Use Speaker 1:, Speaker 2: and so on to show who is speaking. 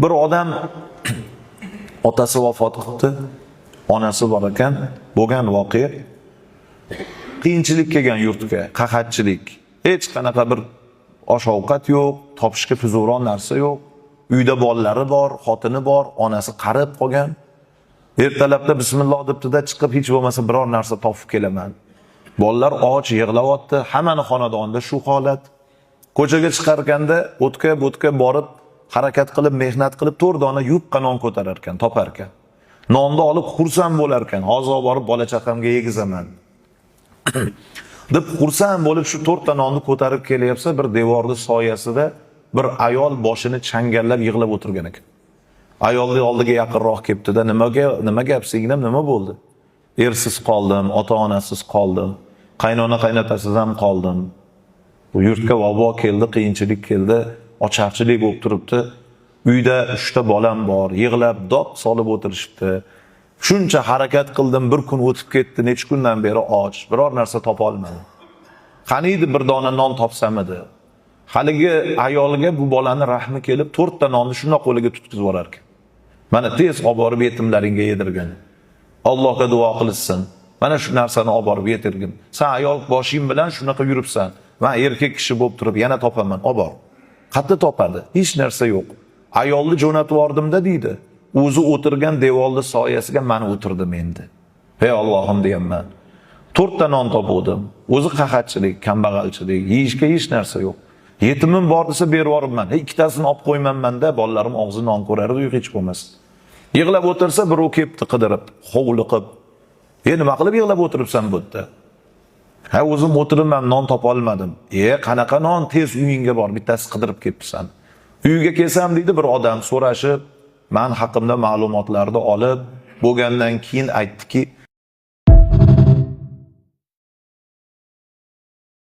Speaker 1: Bir odam otasi vafot qildi, onasi bor ekan, bo'lgan voqea qiyinchilik kelgan yurtga, qahatchilik. Hech qanaqa bir osh-ovqat yo'q, topishga puzuron narsa yo'q. Uyda bolalari bor, xotini bor, onasi qarib qolgan. Ertalabda bismillah debdi-da chiqib hech bo'lmasa biror narsa topib kelaman. Bolalar och, yig'layapti, hammani xonadonida shu holat. Ko'chaga chiqarganda o'tga borib, harakat qilib, mehnat qilib 4 dona yupqa non ko'tarar ekan, topar ekan. Nonni olib xursand bo'lar ekan. Hozir borib bola chaqamga yegizaman. deb xursand bo'lib shu 4 ta nonni ko'tarib kelyapsa, bir devorning soyasida bir ayol boshini changallab yig'lab o'tirgan ekan. Ayolning oldiga yaqinroq kelibdi-da, nima gap, singlim, nima bo'ldi? Ersiz qoldim, ota-onasiz qoldim, qaynona qaynotasiz ham qoldim. Bu yurtga vabo keldi, qiyinchilik keldi, ocharchilik bo'lib turibdi. Uyda 3 ta bolam bor, yig'lab dod solib o'tirishibdi. Shuncha harakat qildim, bir kun o'tib ketdi, necha kundan beri och, biror narsa topa olmadim. Qaniydi bir dona non topsam edi. Haligi ayolga bu bolaning rahmi kelib 4 ta nonni shuna qo'liga tutkizib olar ekan. Mana tez olib borib yetimlaringga yedirgin. Allohga duo qilsin. Mana shu narsani olib borib yetirgin. Sen ayol boshing bilan shunaqa yuribsan. Men erkak kishi bo'lib turib yana topaman, olib bor. Qayerda topadi? Hech narsa yo'q. Ayolni jo'natib yordimda deydi. O'zi o'tirgan devorning soyasiga men o'tirdim endi. Hey Allohim deyman. 4 ta non topdim. O'zi qahatchilik, kambag'alchilik, yeyishga hech narsa yo'q. Yetimim bor desa berib yuboribman. Ikkitasini olib qo'ymanman-da, bolalarim og'zi non ko'rardi, hech bo'lmas. Yig'lab o'tirsa birov kelibdi qidirib, hovliqib. Nima qilib yig'lab o'tiribsan bu yerda? Ha, o'zim o'tiribman, non topa olmadim. Qanaqa non, tez uyingga bor, bittasi qidirib ketibsan. Uyga kelsam deydi bir odam so'rashib, men haqimda ma'lumotlarni olib, bo'lgandan keyin aytdiki,